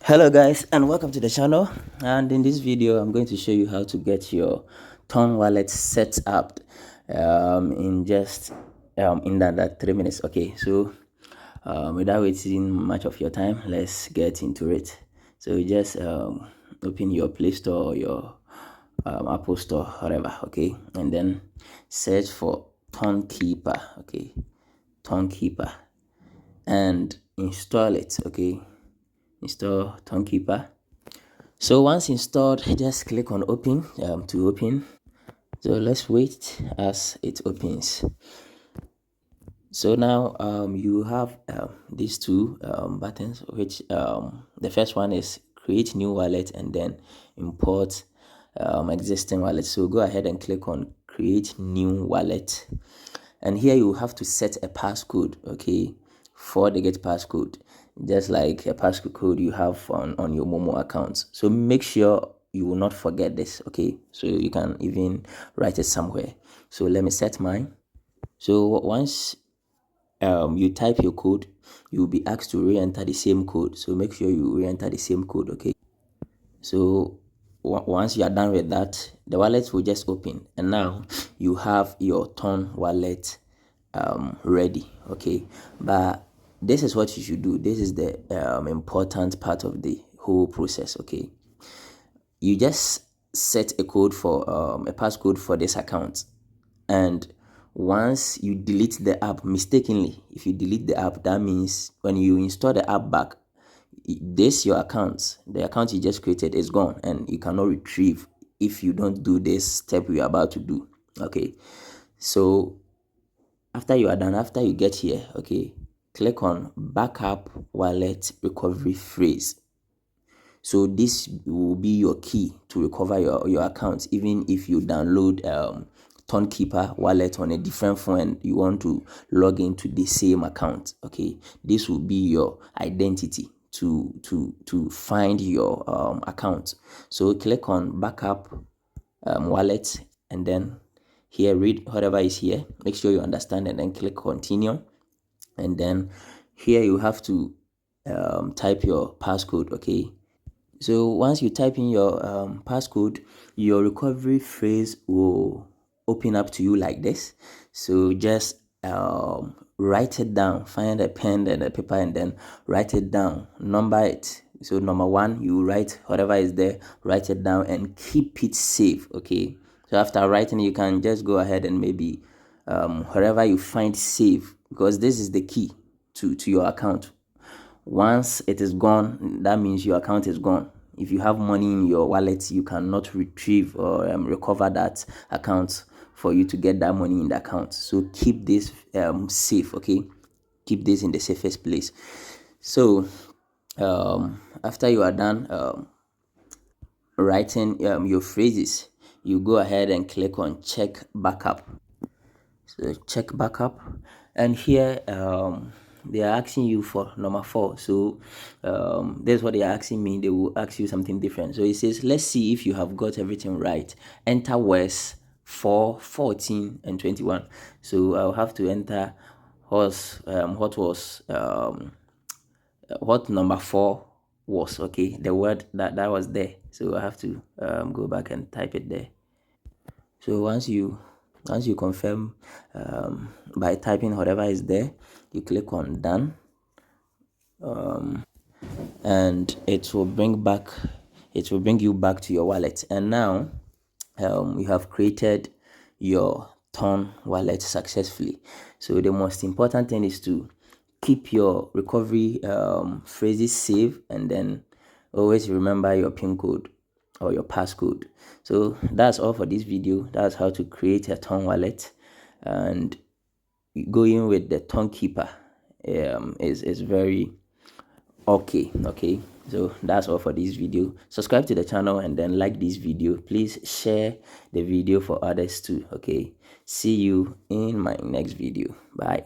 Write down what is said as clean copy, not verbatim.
Hello guys, and welcome to the channel. And in this video I'm going to show you how to get your Ton wallet set up in just in that 3 minutes. Okay, so without wasting much of your time, let's get into it. So you just open your Play Store or your Apple Store, whatever. Okay, and then search for Tonkeeper. Okay, Tonkeeper, and install it. Okay, install Tonkeeper. So once installed, just click on open to open. So let's wait as it opens. So now you have these two buttons, which the first one is create new wallet and then import existing wallet. So go ahead and click on create new wallet, and here you have to set a passcode. Okay, 4-digit passcode, just like a passcode you have on your Momo account. So make sure you will not forget this. Okay, so you can even write it somewhere. So let me set mine. So once you type your code, you will be asked to re-enter the same code. So make sure you re-enter the same code. Okay, so once you are done with that, the wallet will just open, and now you have your Ton wallet ready. Okay, but this is what you should do. This is the important part of the whole process. Okay, you just set a code for a passcode for this account, and once you delete the app mistakenly, if you delete the app, that means when you install the app back, this your account, the account you just created is gone, and you cannot retrieve if you don't do this step we are about to do. Okay, so after you are done, after you get here, okay, click on backup wallet recovery phrase. So this will be your key to recover your account, even if you download Tonkeeper wallet on a different phone and you want to log into the same account. Okay, this will be your identity to find your account. So click on backup wallet, and then here read whatever is here, make sure you understand, and then click continue. And then here you have to type your passcode. Okay, so once you type in your passcode, your recovery phrase will open up to you like this. So just write it down, find a pen and a paper, and then write it down, number it. So number one, you write whatever is there, write it down and keep it safe. Okay, so after writing, you can just go ahead and maybe wherever you find safe, because this is the key to your account. Once it is gone, that means your account is gone. If you have money in your wallet, you cannot retrieve or recover that account for you to get that money in the account. So keep this safe. Okay, keep this in the safest place. So after you are done writing your phrases, you go ahead and click on check backup. So check backup, and here they are asking you for number 4. So that's what they are asking me. They will ask you something different. So it says, let's see if you have got everything right. Enter words 4, 14 and 21. So I'll have to enter what number 4 was. Okay, the word that was there. So I have to go back and type it there. So once you confirm by typing whatever is there, you click on done, and it will bring you back to your wallet. And now you have created your Ton wallet successfully. So the most important thing is to keep your recovery phrases safe, and then always remember your PIN code or your passcode. So that's all for this video. That's how to create a Ton wallet, and going with the Tonkeeper is very okay. So that's all for this video. Subscribe to the channel and then like this video. Please share the video for others too. Okay, see you in my next video. Bye.